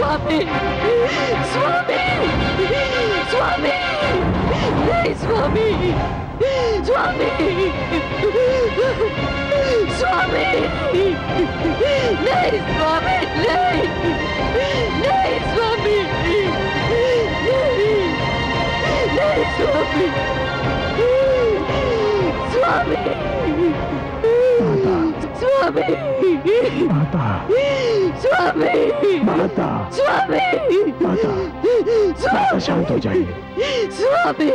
स्वामी, स्वामी, स्वामी, नहीं स्वामी, स्वामी, स्वामी, नहीं स्वामी, नहीं, नहीं स्वामी, नहीं, नहीं स्वामी, स्वामी, स्वामी, माता, स्वामी, माता, स्वामी, माता, माता शांत हो जाइए। स्वामी,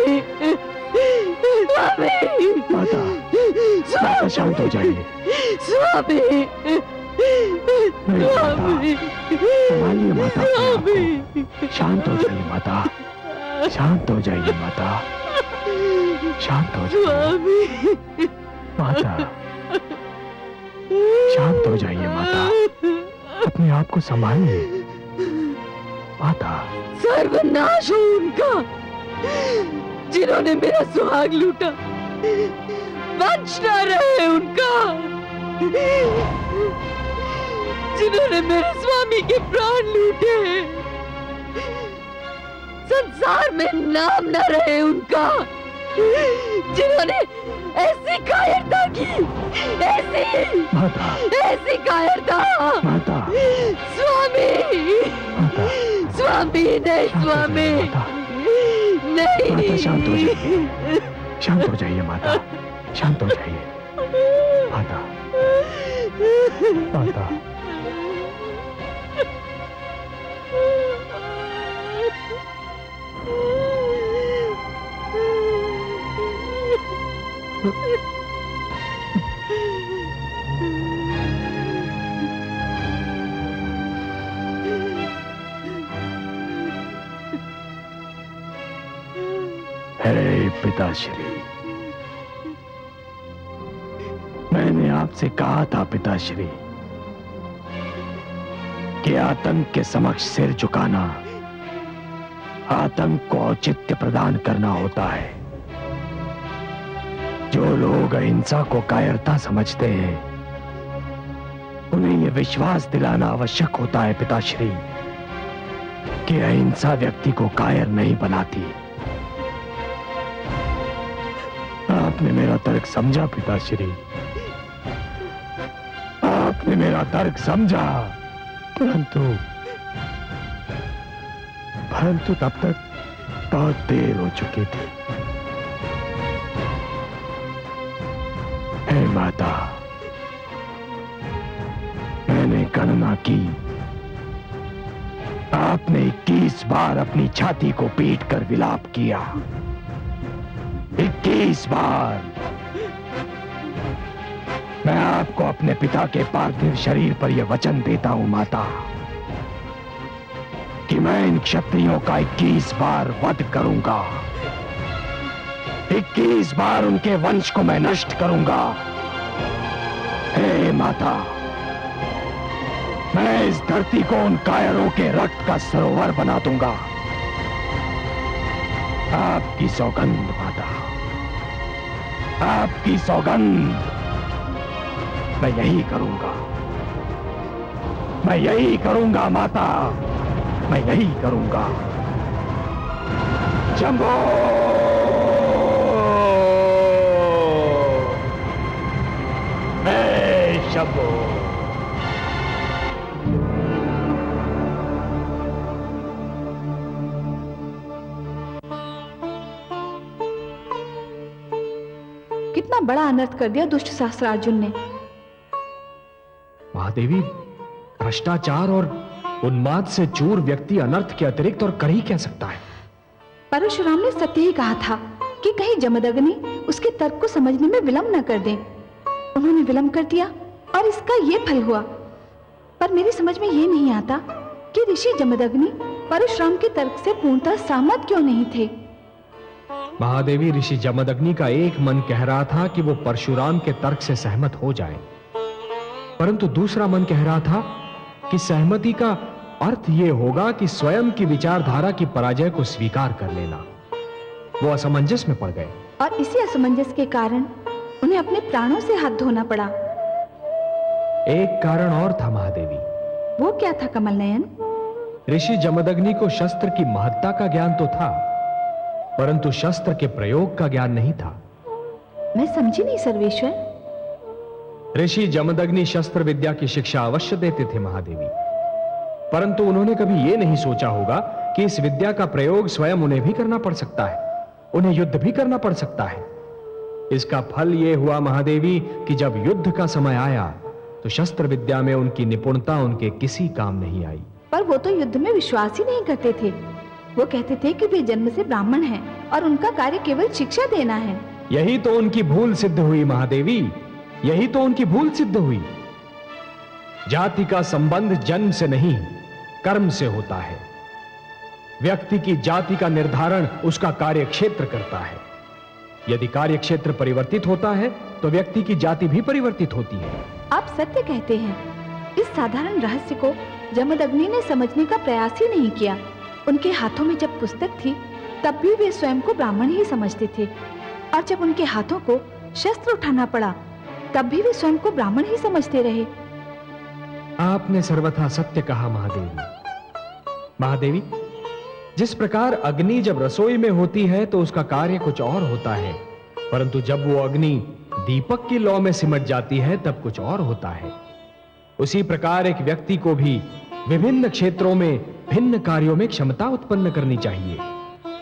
स्वामी, माता, माता शांत हो जाइए। स्वामी, नहीं माता, संभालिए माता अपने आप को। शांत हो जाइए माता, शांत हो जाइए माता, शांत हो जाइए माता, शांत हो जाइए माता, अपने आप को संभालिए माता। सर्वनाश हो उनका जिन्होंने मेरा सुहाग लूटा, वंश न रहे उनका जिन्होंने मेरे स्वामी के प्राण लूटे, संसार में नाम न रहे उनका जिन्होंने ऐसी कायरता की, ऐसी माता, ऐसी कायरता। माता, स्वामी, माता, स्वामी, नहीं स्वामी, नहीं। माता शांत हो जाइए, शांत हो जाइए माता, शांत हो जाइए माता, माता। हे पिताश्री, मैंने आपसे कहा था पिताश्री कि आतंक के समक्ष सिर झुकाना आतंक को औचित्य प्रदान करना होता है। जो लोग अहिंसा को कायरता समझते हैं, उन्हें यह विश्वास दिलाना आवश्यक होता है पिताश्री कि अहिंसा व्यक्ति को कायर नहीं बनाती। आपने मेरा तर्क समझा पिताश्री, आपने मेरा तर्क समझा, परंतु तब तक बहुत देर हो चुकी थी। हे माता, मैंने गणना की, आपने 21 बार अपनी छाती को पीट कर विलाप किया। 21 बार। मैं आपको अपने पिता के पार्थिव शरीर पर यह वचन देता हूं माता कि मैं इन क्षत्रियों का 21 बार वध करूंगा। 21 बार उनके वंश को मैं नष्ट करूंगा। हे माता, मैं इस धरती को उन कायरों के रक्त का सरोवर बना दूंगा। आपकी सौगंध माता, आपकी सौगंध, मैं यही करूंगा, मैं यही करूंगा माता, मैं यही करूंगा। शंभो, हे शंभो। कितना बड़ा अनर्थ कर दिया दुष्ट सहस्त्रार्जुन ने। महादेवी, भ्रष्टाचार और उन्माद से चूर व्यक्ति अनर्थ के अतिरिक्त और कर ही क्या सकता है? परशुराम ने सत्य ही कहा था कि कहीं जमदग्नि उसके तर्क को समझने में विलंब न कर दें। उन्होंने विलंब कर दिया और इसका ये फल हुआ। पर मेरी समझ में ये नहीं आता कि ऋषि जमदग्नि परशुराम के तर्क से पूर्णतः सहमत क्यों नहीं थे। महादेवी, ऋषि जमदग्नि का एक मन कह रहा था कि वो परशुराम के तर्क से सहमत हो जाए, परंतु दूसरा मन कह रहा था कि सहमति का अर्थ यह होगा कि स्वयं की विचारधारा की पराजय को स्वीकार कर लेना। वो असमंजस में पड़ गए और इसी असमंजस के कारण उन्हें अपने प्राणों से हाथ धोना पड़ा। एक कारण और था महादेवी। वो क्या था कमल नयन? ऋषि जमदग्नि को शस्त्र की महत्ता का ज्ञान तो था, परंतु शस्त्र के प्रयोग का ज्ञान नहीं था। मैं समझी नहीं सर्वेश्वर। ऋषि जमदग्नि शस्त्र विद्या की शिक्षा अवश्य देते थे महादेवी, परंतु उन्होंने कभी यह नहीं सोचा होगा कि इस विद्या का प्रयोग स्वयं उन्हें भी करना पड़ सकता है, उन्हें युद्ध भी करना पड़ सकता है। इसका फल यह हुआ महादेवी कि जब युद्ध का समय आया तो शस्त्र विद्या में उनकी निपुणता उनके किसी काम नहीं आई। पर वो तो युद्ध में विश्वास ही नहीं करते थे। वो कहते थे कि वे जन्म से ब्राह्मण हैं और उनका कार्य केवल शिक्षा देना है। यही तो उनकी भूल सिद्ध हुई महादेवी, यही तो उनकी भूल सिद्ध हुई। जाति का संबंध जन्म से नहीं, कर्म से होता है। व्यक्ति की जाति का निर्धारण उसका कार्य क्षेत्र करता है। यदि कार्य क्षेत्र परिवर्तित होता है तो व्यक्ति की जाति भी परिवर्तित होती है। आप सत्य कहते हैं। इस साधारण रहस्य को जमदग्नि ने समझने का प्रयास ही नहीं किया। उनके हाथों में जब पुस्तक थी तब भी वे स्वयं को ब्राह्मण ही समझते थे, और जब उनके हाथों को शस्त्र उठाना पड़ा तब भी वे स्वयं को ब्राह्मण ही समझते रहे। आपने सर्वथा सत्य कहा महादेवी। महादेवी, जिस प्रकार अग्नि जब रसोई में होती है तो उसका कार्य कुछ और होता है, परंतु जब वो अग्नि दीपक की लौ में सिमट जाती है तब कुछ और होता है। उसी प्रकार एक व्यक्ति को भी विभिन्न क्षेत्रों में भिन्न कार्यों में क्षमता उत्पन्न करनी चाहिए।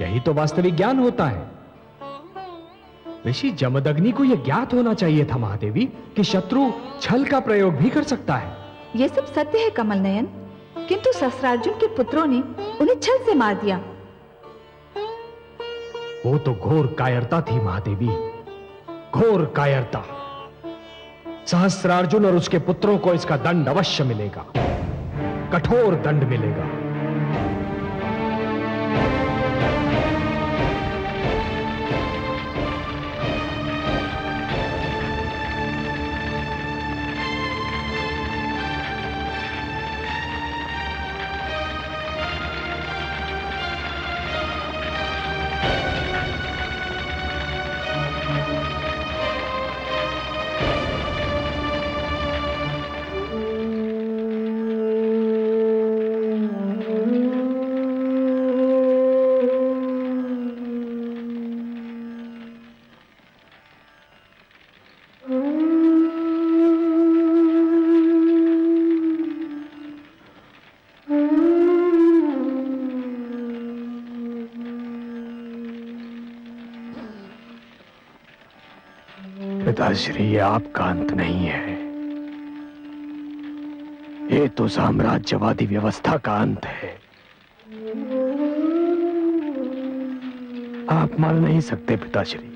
यही तो वास्तविक ज्ञान होता है। ऋषि जमदग्नि को यह ज्ञात होना चाहिए था महादेवी कि शत्रु छल का प्रयोग भी कर सकता है। ये सब सत्य है कमल नयन, किंतु सहस्रार्जुन के पुत्रों ने उन्हें छल से मार दिया। वो तो घोर कायरता थी महादेवी, घोर कायरता। सहस्रार्जुन और उसके पुत्रों को इसका दंड अवश्य मिलेगा, कठोर दंड मिलेगा। पिताश्री, ये आपका अंत नहीं है, ये तो साम्राज्यवादी व्यवस्था का अंत है। आप मर नहीं सकते पिताश्री,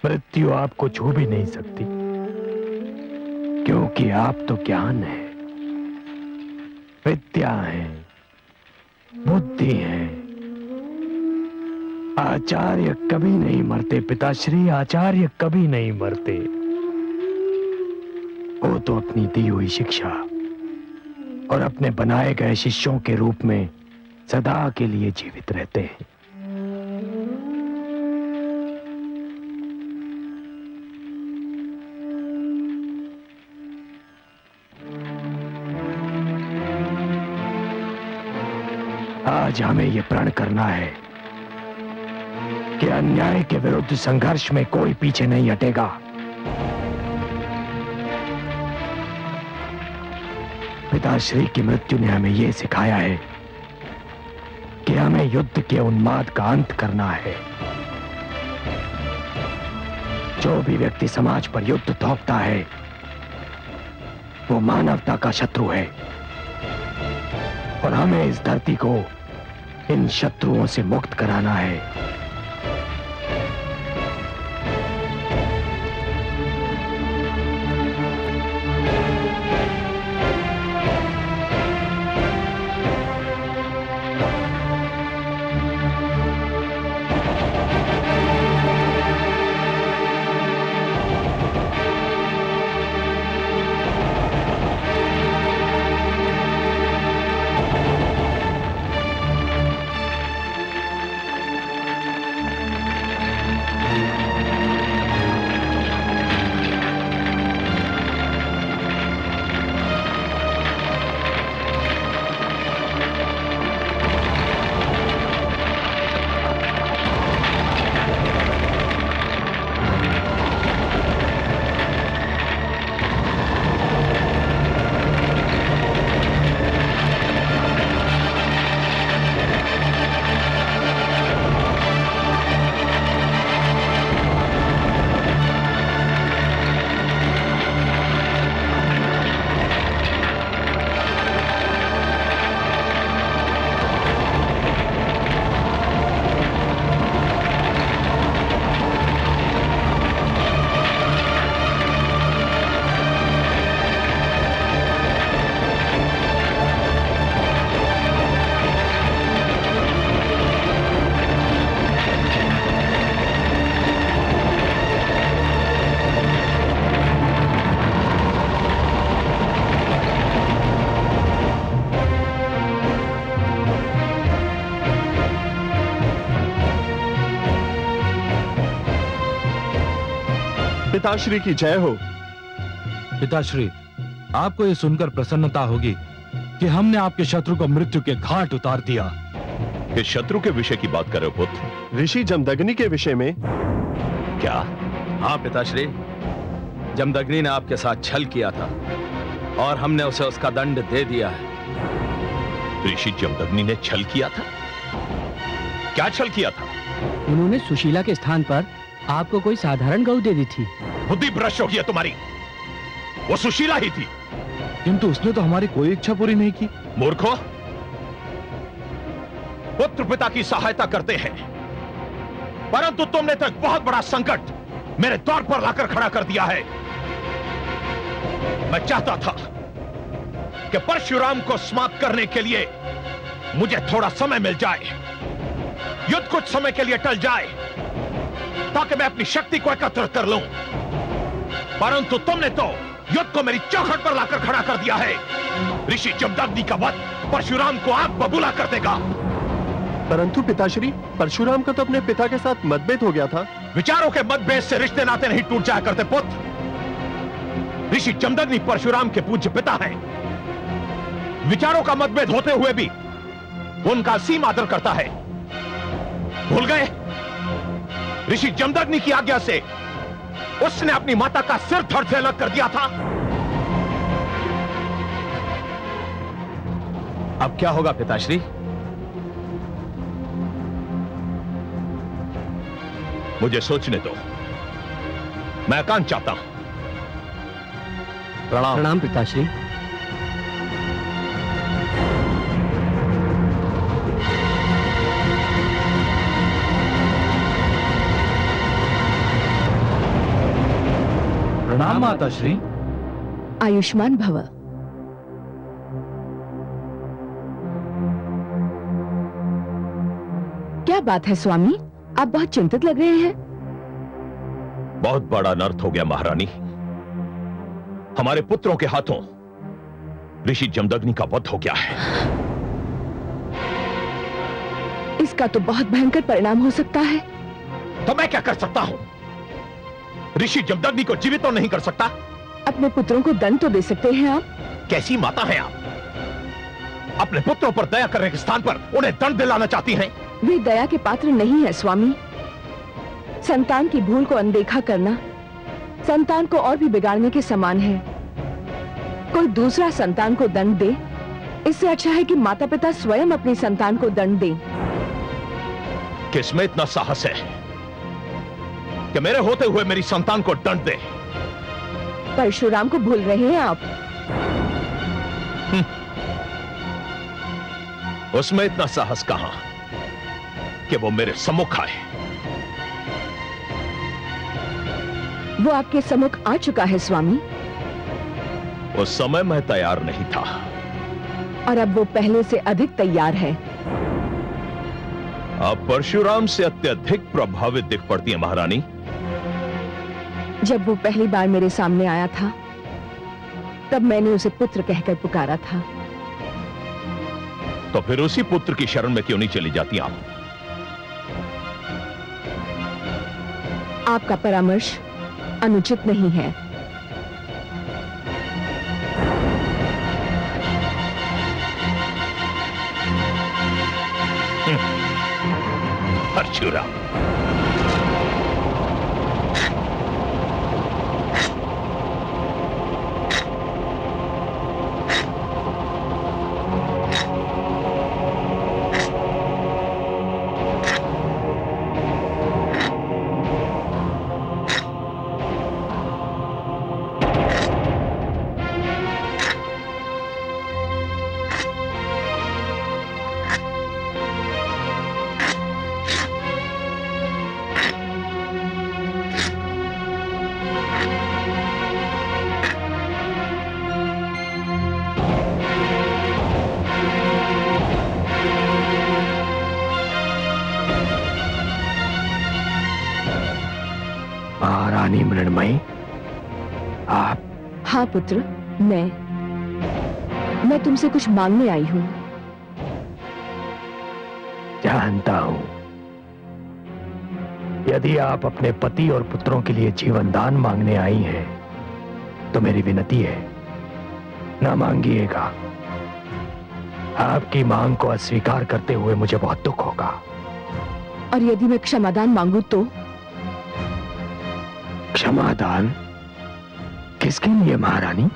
मृत्यु आपको छू भी नहीं सकती, क्योंकि आप तो ज्ञान है, विद्या है, बुद्धि है। आचार्य कभी नहीं मरते पिताश्री, आचार्य कभी नहीं मरते। वो तो अपनी दी हुई शिक्षा और अपने बनाए गए शिष्यों के रूप में सदा के लिए जीवित रहते हैं। आज हमें यह प्रण करना है कि अन्याय के विरुद्ध संघर्ष में कोई पीछे नहीं हटेगा। पिताश्री की मृत्यु ने हमें यह सिखाया है कि हमें युद्ध के उन्माद का अंत करना है। जो भी व्यक्ति समाज पर युद्ध थोपता है वो मानवता का शत्रु है, और हमें इस धरती को इन शत्रुओं से मुक्त कराना है। पिताश्री की जय हो। पिताश्री, आपको यह सुनकर प्रसन्नता होगी कि हमने आपके शत्रु को मृत्यु के घाट उतार दिया। किस शत्रु के विषय की बात कर रहे हो पुत्र? ऋषि जमदग्नि के विषय में। क्या? हाँ पिताश्री, जमदग्नि ने आपके साथ छल किया था और हमने उसे उसका दंड दे दिया है। ऋषि जमदग्नि ने छल किया था? क्या छल किया था? उन्होंने सुशीला के स्थान पर आपको कोई साधारण गऊ दे दी थी। बुद्धि भ्रष्ट हो गई है तुम्हारी। वो सुशीला ही थी। किंतु उसने तो हमारी कोई इच्छा पूरी नहीं की। मूर्खों, पुत्र पिता की सहायता करते हैं, परंतु तुमने तो एक बहुत बड़ा संकट मेरे द्वार पर लाकर खड़ा कर दिया है। मैं चाहता था कि परशुराम को समाप्त करने के लिए मुझे थोड़ा समय मिल जाए, युद्ध कुछ समय के लिए टल जाए, ताकि मैं अपनी शक्ति को एकत्र कर लूं। परंतु तुमने तो युद्ध को मेरी चौखट पर लाकर खड़ा कर दिया है। ऋषि जमदग्नि का वध परशुराम को आग बबूला कर देगा। परंतु पिताश्री, परशुराम का तो अपने पिता के साथ मतभेद हो गया था। विचारों के मतभेद से रिश्ते नाते नहीं टूट जाया करते पुत्र। ऋषि जमदग्नि परशुराम के पूज्य पिता हैं। विचारों का मतभेद होते हुए भी उनका असीम आदर करता है। भूल गए? ऋषि जमदग्नि की आज्ञा से उसने अपनी माता का सिर धड़ से अलग कर दिया था। अब क्या होगा पिताश्री? मुझे सोचने दो, मैं एकांत चाहता हूं। प्रणाम। प्रणाम पिताश्री। प्रणाम माताश्री। आयुष्मान भव। क्या बात है स्वामी, आप बहुत चिंतित लग रहे हैं। बहुत बड़ा अनर्थ हो गया महारानी। हमारे पुत्रों के हाथों ऋषि जमदग्नि का वध हो गया है। इसका तो बहुत भयंकर परिणाम हो सकता है। तो मैं क्या कर सकता हूं? ऋषि जमदग्नि को जीवित तो नहीं कर सकता। अपने पुत्रों को दंड तो दे सकते हैं आप। कैसी माता हैं आप? अपने पुत्रों पर दया करने के स्थान पर उन्हें दंड दिलाना चाहती हैं। वे दया के पात्र नहीं है स्वामी। संतान की भूल को अनदेखा करना संतान को और भी बिगाड़ने के समान है। कोई दूसरा संतान को दंड दे, इससे अच्छा है कि माता पिता स्वयं अपनी संतान को दंड दें। किसमें इतना साहस है कि मेरे होते हुए मेरी संतान को दंड दे? परशुराम को भूल रहे हैं आप। उसमें इतना साहस कहां कि वो मेरे सम्मुख आए। वो आपके सम्मुख आ चुका है स्वामी। उस समय मैं तैयार नहीं था और अब वो पहले से अधिक तैयार है। आप परशुराम से अत्यधिक प्रभावित दिख पड़ती है महारानी। जब वो पहली बार मेरे सामने आया था तब मैंने उसे पुत्र कहकर पुकारा था। तो फिर उसी पुत्र की शरण में क्यों नहीं चली जाती आप? आपका परामर्श अनुचित नहीं है। परशुराम, महारानी मृण्मयी, आप? हाँ पुत्र, मैं तुमसे कुछ मांगने आई हूँ। जानता हूं, यदि आप अपने पति और पुत्रों के लिए जीवन दान मांगने आई हैं, तो मेरी विनती है, ना मांगिएगा। आपकी मांग को अस्वीकार करते हुए मुझे बहुत दुख होगा। और यदि मैं क्षमादान मांगू तो? क्षमादान? किसके लिए महारानी?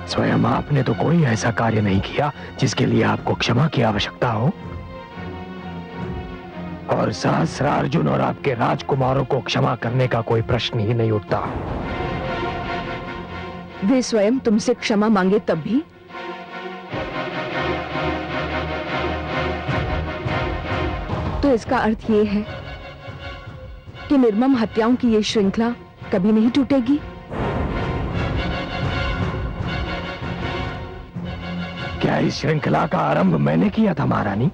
स्वयं आपने तो कोई ऐसा कार्य नहीं किया जिसके लिए आपको क्षमा की आवश्यकता हो। और सहस्रार्जुन और आपके राजकुमारों को क्षमा करने का कोई प्रश्न ही नहीं उठता। वे स्वयं तुमसे क्षमा मांगे तब भी? तो इसका अर्थ यह है कि निर्मम हत्याओं की यह श्रृंखला कभी नहीं टूटेगी। क्या इस श्रृंखला का आरंभ मैंने किया था महारानी?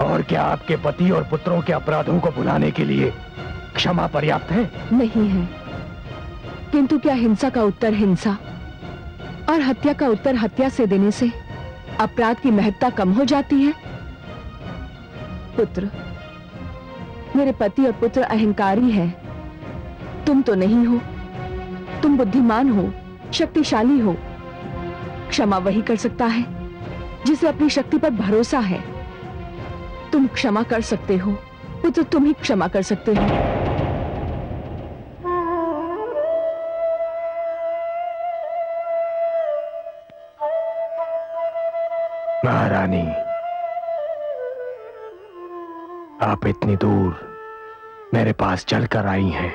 और क्या आपके पति और पुत्रों के अपराधों को भुलाने के लिए क्षमा पर्याप्त है? नहीं है। किंतु क्या हिंसा का उत्तर हिंसा और हत्या का उत्तर हत्या से देने से अपराध की महत्ता कम हो जाती है? पुत्र, मेरे पति और पुत्र अहंकारी हैं। तुम तो नहीं हो। तुम बुद्धिमान हो, शक्तिशाली हो। क्षमा वही कर सकता है जिसे अपनी शक्ति पर भरोसा है। तुम क्षमा कर सकते हो पुत्र, तुम ही क्षमा कर सकते हो। महारानी, आप इतनी दूर मेरे पास चलकर आई हैं।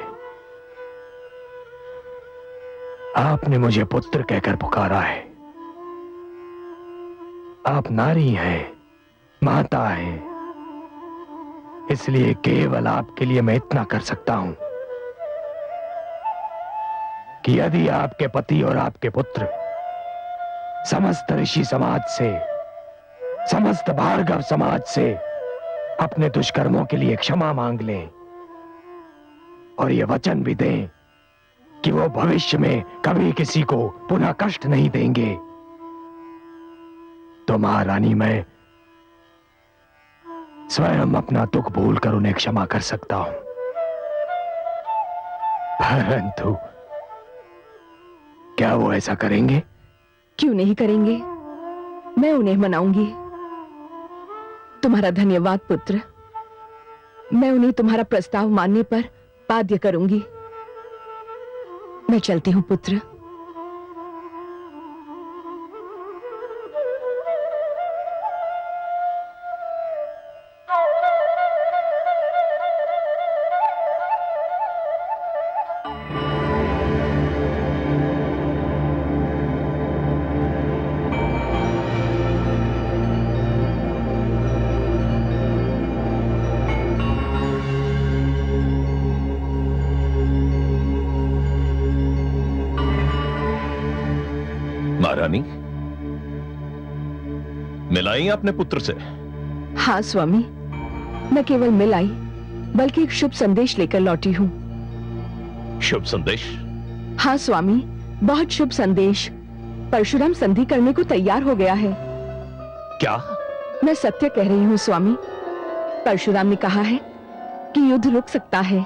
आपने मुझे पुत्र कहकर पुकारा है। आप नारी हैं, माता हैं, इसलिए केवल आपके लिए मैं इतना कर सकता हूं कि यदि आपके पति और आपके पुत्र समस्त ऋषि समाज से, समस्त भार्गव समाज से अपने दुष्कर्मों के लिए क्षमा मांग लें और ये वचन भी दें कि वो भविष्य में कभी किसी को पुनः कष्ट नहीं देंगे, तो महारानी मैं स्वयं अपना दुख भूलकर उन्हें क्षमा कर सकता हूं। परंतु क्या वो ऐसा करेंगे? क्यों नहीं करेंगे? मैं उन्हें मनाऊंगी। तुम्हारा धन्यवाद पुत्र। मैं उन्हें तुम्हारा प्रस्ताव मानने पर बाध्य करूंगी। मैं चलती हूं पुत्र। महारानी, मिलाई अपने पुत्र से? हाँ स्वामी, मैं केवल मिल आई बल्कि एक शुभ संदेश लेकर लौटी हूँ। शुभ संदेश? हाँ स्वामी, बहुत शुभ संदेश। परशुराम संधि करने को तैयार हो गया है। क्या? मैं सत्य कह रही हूँ स्वामी। परशुराम ने कहा है कि युद्ध रुक सकता है,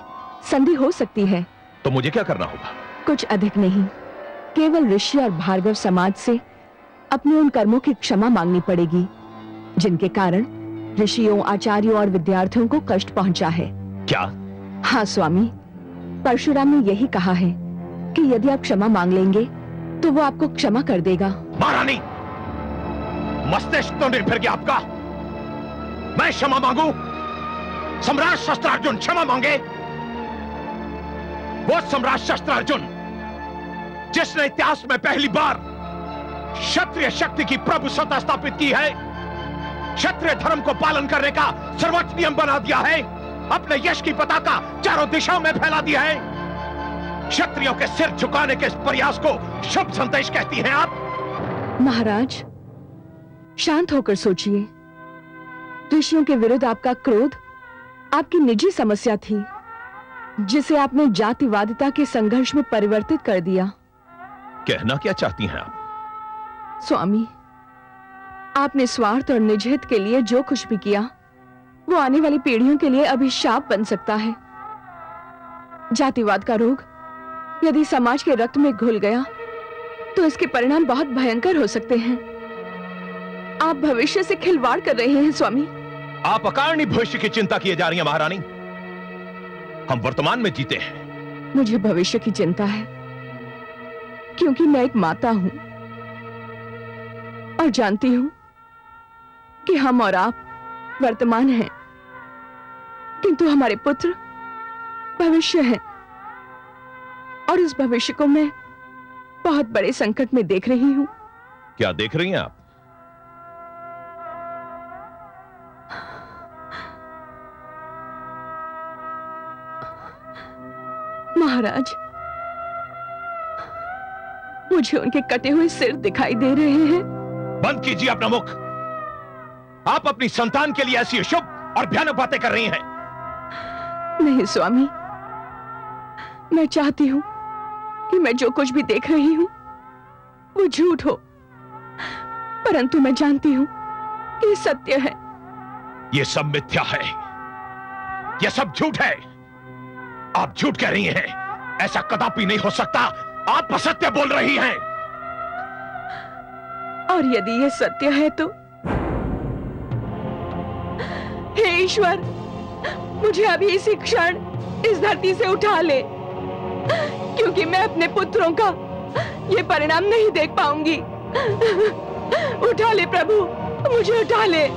संधि हो सकती है। तो मुझे क्या करना होगा? कुछ अधिक नहीं, केवल ऋषि और भार्गव समाज से अपने उन कर्मों की क्षमा मांगनी पड़ेगी जिनके कारण ऋषियों, आचार्यों और विद्यार्थियों को कष्ट पहुंचा है। क्या? हाँ स्वामी, परशुराम ने यही कहा है कि यदि आप क्षमा मांग लेंगे तो वो आपको क्षमा कर देगा। महारानी, मस्तिष्क तो निर्भर गया आपका। मैं क्षमा मांगू? सम्राट शस्त्रार्जुन क्षमा मांगे? वो सम्राट शस्त्रार्जुन जिसने इतिहास में पहली बार क्षत्रिय शक्ति की प्रभुसत्ता स्थापित की है, क्षत्रिय धर्म को पालन करने का सर्वोच्च नियम बना दिया है, अपने यश की पताका चारों दिशाओं में फैला दिया है। क्षत्रियों के सिर झुकाने के इस प्रयास को शुभ संदेश कहती हैं आप? महाराज, शांत होकर सोचिए। ऋषियों के विरुद्ध आपका क्रोध आपकी निजी समस्या थी जिसे आपने जातिवादिता के संघर्ष में परिवर्तित कर दिया। कहना क्या चाहती हैं आप? स्वामी, आपने स्वार्थ और निजहित के लिए जो कुछ भी किया वो आने वाली पीढ़ियों के लिए अभिशाप बन सकता है। जातिवाद का रोग यदि समाज के रक्त में घुल गया तो इसके परिणाम बहुत भयंकर हो सकते हैं। आप भविष्य से खिलवाड़ कर रहे हैं स्वामी। आप अकारणीय भविष्य की चिंता किए जा रही हैं महारानी। हम वर्तमान में जीते हैं। मुझे भविष्य की चिंता है क्योंकि मैं एक माता हूं और जानती हूं कि हम और आप वर्तमान हैं, किंतु हमारे पुत्र भविष्य हैं और इस भविष्य को मैं बहुत बड़े संकट में देख रही हूं। क्या देख रही हैं आप? महाराज, मुझे उनके कटे हुए सिर दिखाई दे रहे हैं। बंद कीजिए अपना मुख। आप अपनी संतान के लिए ऐसी अशुभ और भयानक बातें कर रही हैं। नहीं स्वामी, मैं चाहती हूं कि मैं जो कुछ भी देख रही हूं वो झूठ हो, परंतु मैं जानती हूं कि सत्य है। ये सब मिथ्या है, ये सब झूठ है। आप झूठ कह रही हैं। ऐसा कदापि नहीं हो सकता। आप असत्य बोल रही हैं। और यदि ये सत्य है तो हे ईश्वर, मुझे अभी इसी क्षण इस धरती से उठा ले, क्योंकि मैं अपने पुत्रों का ये परिणाम नहीं देख पाऊंगी। उठा ले प्रभु, मुझे उठा ले।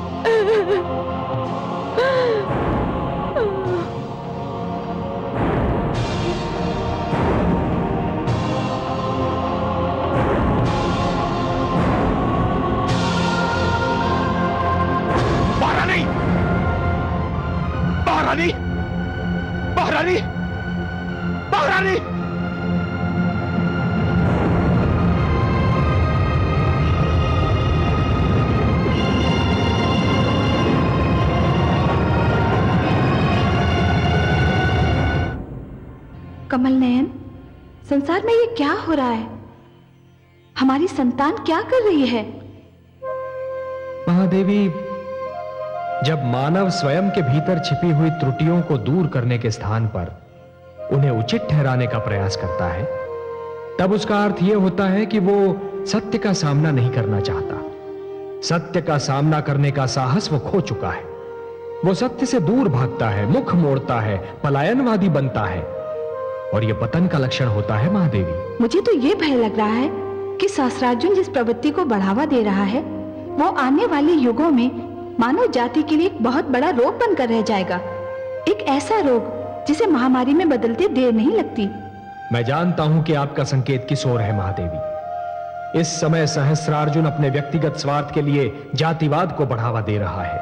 महारानी, महारानी, महारानी, कमल नयन, संसार में ये क्या हो रहा है? हमारी संतान क्या कर रही है? महादेवी, जब मानव स्वयं के भीतर छिपी हुई त्रुटियों को दूर करने के स्थान पर उन्हें उचित ठहराने का प्रयास करता है, तब उसका अर्थ यह होता है कि वो सत्य का सामना नहीं करना चाहता। सत्य का सामना करने का साहस वो खो चुका है। वो सत्य से दूर भागता है, मुख मोड़ता है, पलायनवादी बनता है, और यह पतन का लक्षण होता है महादेवी। मुझे तो यह भय लग रहा है कि सहस्रार्जुन जिस प्रवृत्ति को बढ़ावा दे रहा है वो आने वाले युगों में मानव जाति के लिए एक बहुत बड़ा रोग बनकर रह जाएगा। एक ऐसा रोग जिसे महामारी में बदलते देर नहीं लगती। मैं जानता हूं कि आपका संकेत किस ओर है महादेवी। इस समय सहस्रार्जुन अपने व्यक्तिगत स्वार्थ के लिए जातिवाद को बढ़ावा दे रहा है,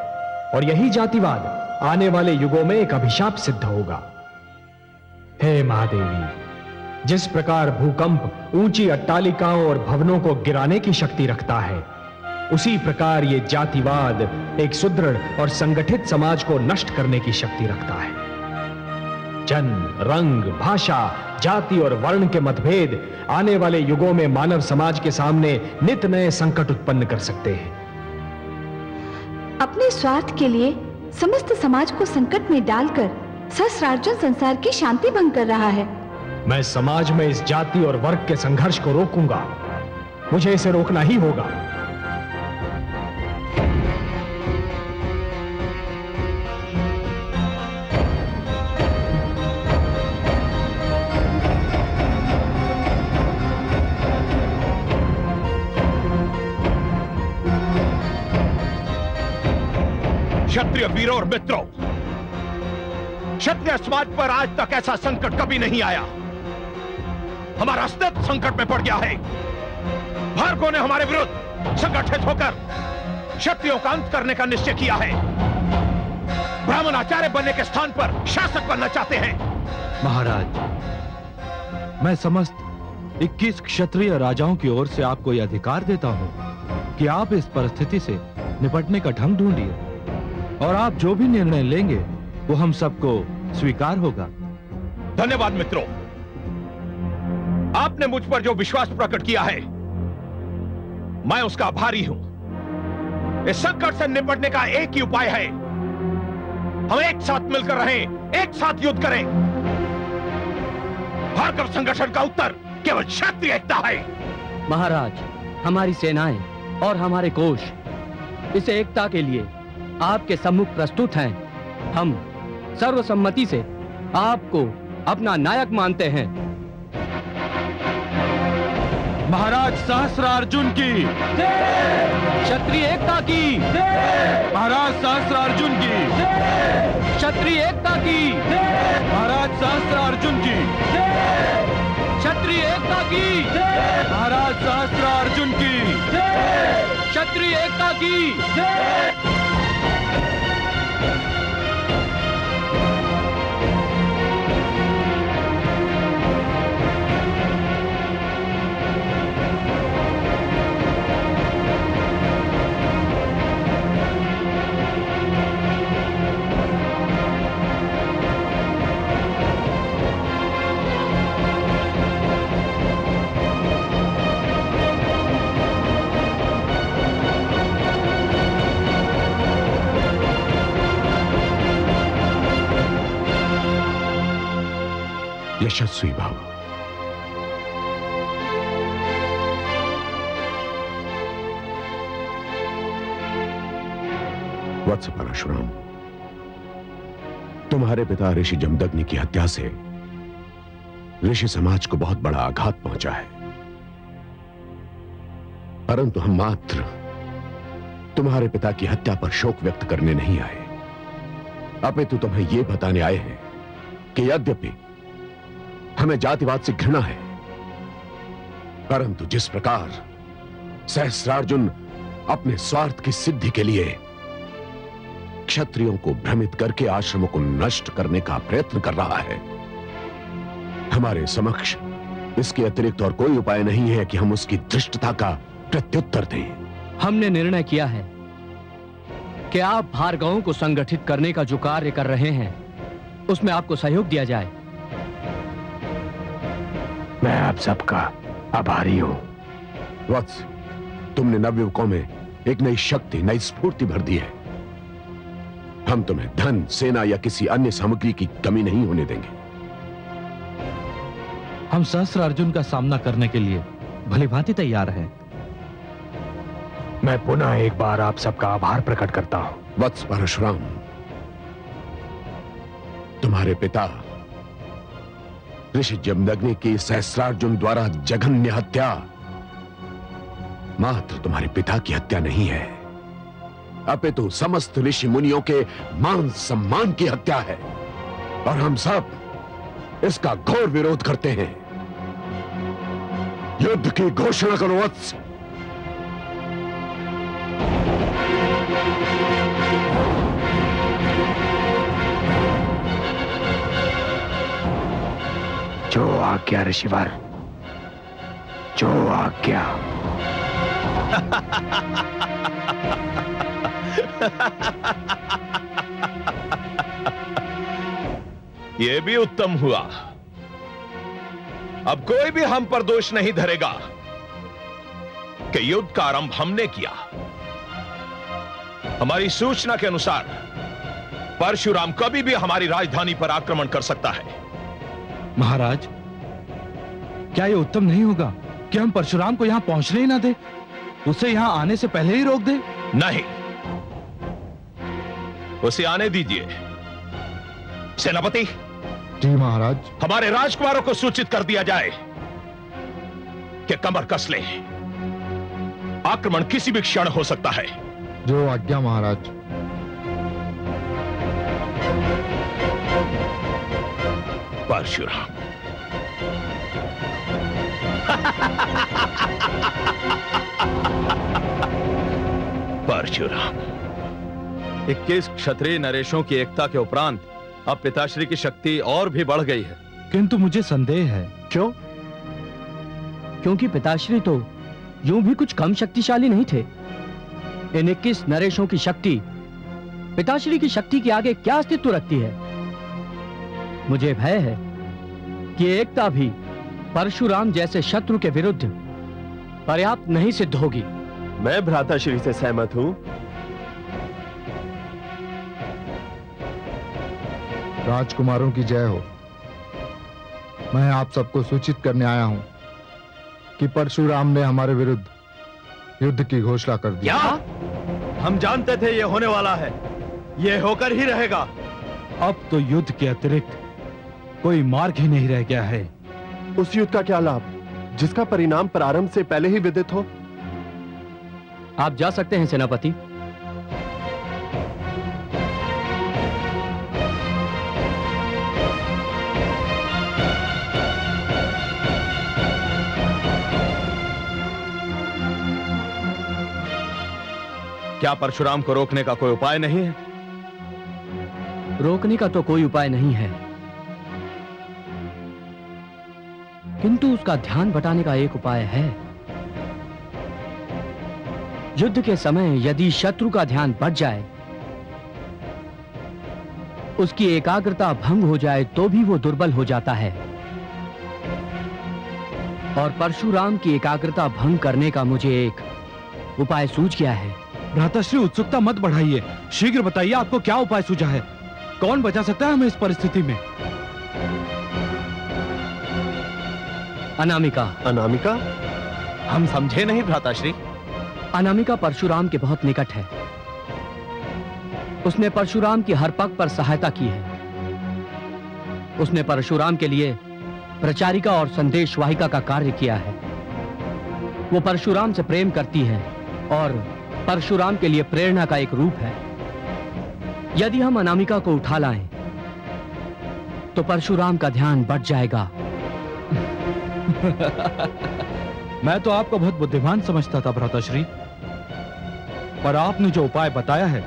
और यही जातिवाद आने वाले युगों में एक अभिशाप सिद्ध होगा। हे महादेवी, जिस प्रकार भूकंप ऊंची अट्टालिकाओं और भवनों को गिराने की शक्ति रखता है, उसी प्रकार ये जातिवाद एक सुदृढ़ और संगठित समाज को नष्ट करने की शक्ति रखता है। जन्म, रंग, भाषा, जाति और वर्ण के मतभेद आने वाले युगों में मानव समाज के सामने नित नए संकट उत्पन्न कर सकते हैं। अपने स्वार्थ के लिए समस्त समाज को संकट में डालकर सहस्रार्जुन संसार की शांति भंग कर रहा है। मैं समाज में इस जाति और वर्ग के संघर्ष को रोकूंगा। मुझे इसे रोकना ही होगा। क्षत्रिय वीरों और मित्रों, क्षत्रिय समाज पर आज तक ऐसा संकट कभी नहीं आया। हमारा अस्तित्व संकट में पड़ गया है। भारकों ने हमारे विरुद्ध संगठित होकर क्षत्रियों का अंत करने का निश्चय किया है। ब्राह्मण आचार्य बनने के स्थान पर शासक बनना चाहते हैं। महाराज, मैं समस्त 21 क्षत्रिय राजाओं की ओर से आपको यह अधिकार देता हूं कि आप इस परिस्थिति से निपटने का ढंग ढूंढिए, और आप जो भी निर्णय लेंगे वो हम सबको स्वीकार होगा। धन्यवाद मित्रों, आपने मुझ पर जो विश्वास प्रकट किया है मैं उसका आभारी हूं। इस संकट से निपटने का एक ही उपाय है, हम एक साथ मिलकर रहें, एक साथ युद्ध करें। भार्गव संगठन का उत्तर केवल क्षत्रिय एकता है। महाराज, हमारी सेनाएं और हमारे कोष इस एकता के लिए आपके सम्मुख प्रस्तुत हैं। हम सर्वसम्मति से आपको अपना नायक मानते हैं। महाराज सहस्त्रार्जुन की, क्षत्रिय एकता की, महाराज सहस्त्रार्जुन की, क्षत्रिय एकता की, महाराज सहस्त्रार्जुन की, क्षत्रिय एकता की, महाराज सहस्त्रार्जुन की, क्षत्रिय एकता की। यशस्वी भव। वत्स परशुराम, तुम्हारे पिता ऋषि जमदग्नि की हत्या से ऋषि समाज को बहुत बड़ा आघात पहुंचा है, परंतु हम मात्र तुम्हारे पिता की हत्या पर शोक व्यक्त करने नहीं आए, अपितु तुम्हें यह बताने आए हैं कि यद्यपि हमें जातिवाद से घृणा है, परंतु जिस प्रकार सहस्त्रार्जुन अपने स्वार्थ की सिद्धि के लिए क्षत्रियों को भ्रमित करके आश्रमों को नष्ट करने का प्रयत्न कर रहा है, हमारे समक्ष इसके अतिरिक्त और कोई उपाय नहीं है कि हम उसकी धृष्टता का प्रत्युत्तर दें। हमने निर्णय किया है कि आप भार्गवों को संगठित करने का जो कार्य कर रहे हैं उसमें आपको सहयोग दिया जाए। मैं आप सबका आभारी हूं। वत्स, तुमने नवयुवकों में एक नई शक्ति, नई स्फूर्ति भर दी है। हम तुम्हें धन, सेना या किसी अन्य सामग्री की कमी नहीं होने देंगे। हम सहस्त्रार्जुन का सामना करने के लिए भलीभांति तैयार हैं। मैं पुनः एक बार आप सबका आभार प्रकट करता हूं। वत्स परशुराम, तुम्हारे पिता ऋषि जमदग्नि की सहस्त्रार्जुन द्वारा जघन्य हत्या मात्र तुम्हारे पिता की हत्या नहीं है, अपितु समस्त ऋषि मुनियों के मान सम्मान की हत्या है, और हम सब इसका घोर विरोध करते हैं। युद्ध की घोषणा करो वत्स। जो आज्ञा ऋषिवर, जो आज्ञा। यह भी उत्तम हुआ। अब कोई भी हम पर दोष नहीं धरेगा कि युद्ध का आरंभ हमने किया। हमारी सूचना के अनुसार परशुराम कभी भी हमारी राजधानी पर आक्रमण कर सकता है। महाराज, क्या यह उत्तम नहीं होगा कि हम परशुराम को यहां पहुंचने ही ना दे, उसे यहां आने से पहले ही रोक दे? नहीं, उसे आने दीजिए। सेनापति जी महाराज। हमारे राजकुमारों को सूचित कर दिया जाए कि कमर कस ले, आक्रमण किसी भी क्षण हो सकता है। जो आज्ञा महाराज। परशुराम परशुराम 21 क्षत्रिय नरेशों की एकता के उपरांत अब पिताश्री की शक्ति और भी बढ़ गई है। किंतु मुझे संदेह है। क्यों? क्योंकि पिताश्री तो यूं भी कुछ कम शक्तिशाली नहीं थे। इन 21 नरेशों की शक्ति पिताश्री की शक्ति के आगे क्या अस्तित्व रखती है? मुझे भय है कि एकता भी परशुराम जैसे शत्रु के विरुद्ध पर्याप्त नहीं सिद्ध होगी। मैं भ्राताश्री से सहमत हूं। राजकुमारों की जय हो। मैं आप सबको सूचित करने आया हूं कि परशुराम ने हमारे विरुद्ध युद्ध की घोषणा कर दी। क्या? हम जानते थे ये होने वाला है, ये होकर ही रहेगा। अब तो युद्ध के अतिरिक्त कोई मार्ग ही नहीं रह गया है। उस युद्ध का क्या लाभ जिसका परिणाम प्रारंभ से पहले ही विदित हो? आप जा सकते हैं सेनापति। क्या परशुराम को रोकने का कोई उपाय नहीं है? रोकने का तो कोई उपाय नहीं है, किंतु उसका ध्यान बटाने का एक उपाय है। युद्ध के समय यदि शत्रु का ध्यान बढ़ जाए, उसकी एकाग्रता भंग हो जाए, तो भी वो दुर्बल हो जाता है। और परशुराम की एकाग्रता भंग करने का मुझे एक उपाय सूझ गया है। भ्राताश्री, उत्सुकता मत बढ़ाइए, शीघ्र बताइए आपको क्या उपाय सूझा है। कौन बचा सकता है हमें इस परिस्थिति में? अनामिका। अनामिका? हम समझे नहीं भ्राताश्री। अनामिका परशुराम के बहुत निकट है। उसने परशुराम की हर पग पर सहायता की है। उसने परशुराम के लिए प्रचारिका और संदेशवाहिका का कार्य किया है। वो परशुराम से प्रेम करती है और परशुराम के लिए प्रेरणा का एक रूप है। यदि हम अनामिका को उठा लाएं, तो परशुराम का ध्यान बढ़ जाएगा। मैं तो आपको बहुत बुद्धिमान समझता था भ्राताश्री, पर आपने जो उपाय बताया है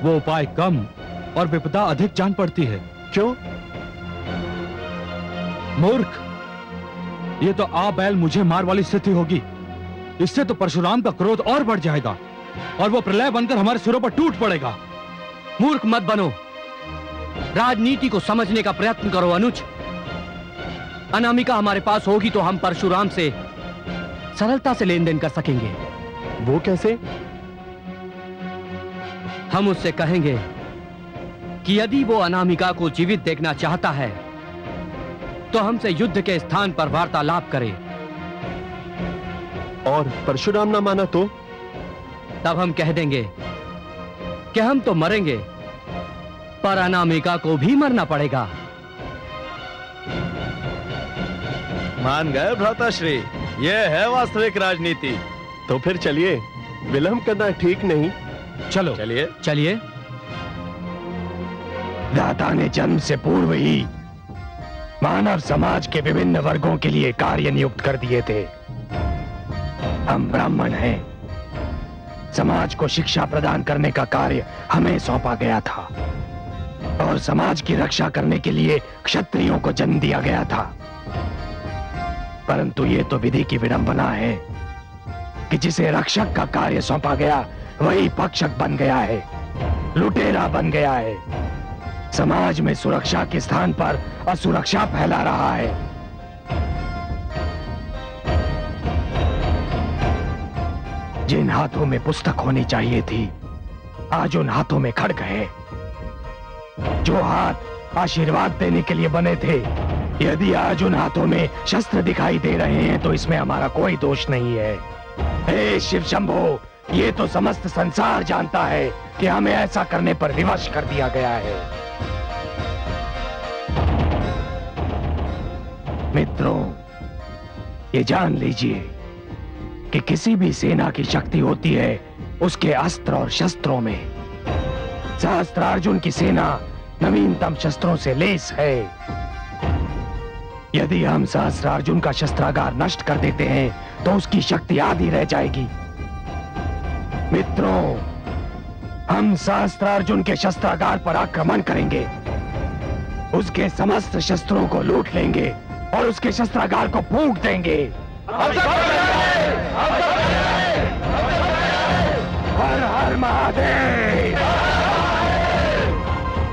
वो उपाय कम और विपदा अधिक जान पड़ती है। क्यों? मूर्ख, ये तो आ बैल मुझे मार वाली स्थिति होगी। इससे तो परशुराम का क्रोध और बढ़ जाएगा और वो प्रलय बनकर हमारे सिरों पर टूट पड़ेगा। मूर्ख मत बनो, राजनीति को समझने का प्रयत्न करो अनुज। अनामिका हमारे पास होगी तो हम परशुराम से सरलता से लेन देन कर सकेंगे। वो कैसे? हम उससे कहेंगे कि यदि वो अनामिका को जीवित देखना चाहता है तो हमसे युद्ध के स्थान पर वार्तालाप करे। और परशुराम ना माना तो? तब हम कह देंगे कि हम तो मरेंगे, पर अनामिका को भी मरना पड़ेगा। मान गए भ्राताश्री, यह है वास्तविक राजनीति। तो फिर चलिए, विलंब करना ठीक नहीं। चलो चलिए। चलिए। दाता ने जन्म से पूर्व ही मानव समाज के विभिन्न वर्गों के लिए कार्य नियुक्त कर दिए थे। हम ब्राह्मण हैं। समाज को शिक्षा प्रदान करने का कार्य हमें सौंपा गया था और समाज की रक्षा करने के लिए क्षत्रियों को जन्म दिया गया था। परंतु ये तो विधि की विडंबना है कि जिसे रक्षक का कार्य सौंपा गया वही पक्षक बन गया है, लुटेरा बन गया है। समाज में सुरक्षा के स्थान पर असुरक्षा फैला रहा है। जिन हाथों में पुस्तक होनी चाहिए थी, आज उन हाथों में खड्ग है। जो हाथ आशीर्वाद देने के लिए बने थे, यदि आज उन हाथों में शस्त्र दिखाई दे रहे हैं तो इसमें हमारा कोई दोष नहीं है। हे शिव शंभो, ये तो समस्त संसार जानता है कि हमें ऐसा करने पर विवश कर दिया गया है। मित्रों, ये जान लीजिए कि किसी भी सेना की शक्ति होती है उसके अस्त्र और शस्त्रों में। सहस्त्रार्जुन की सेना नवीनतम शस्त्रों से लेस है। यदि हम सहस्त्रार्जुन का शस्त्रागार नष्ट कर देते हैं तो उसकी शक्ति आधी रह जाएगी। मित्रों, हम सहस्त्रार्जुन के शस्त्रागार पर आक्रमण करेंगे, उसके समस्त शस्त्रों को लूट लेंगे और उसके शस्त्रागार को फूंक देंगे।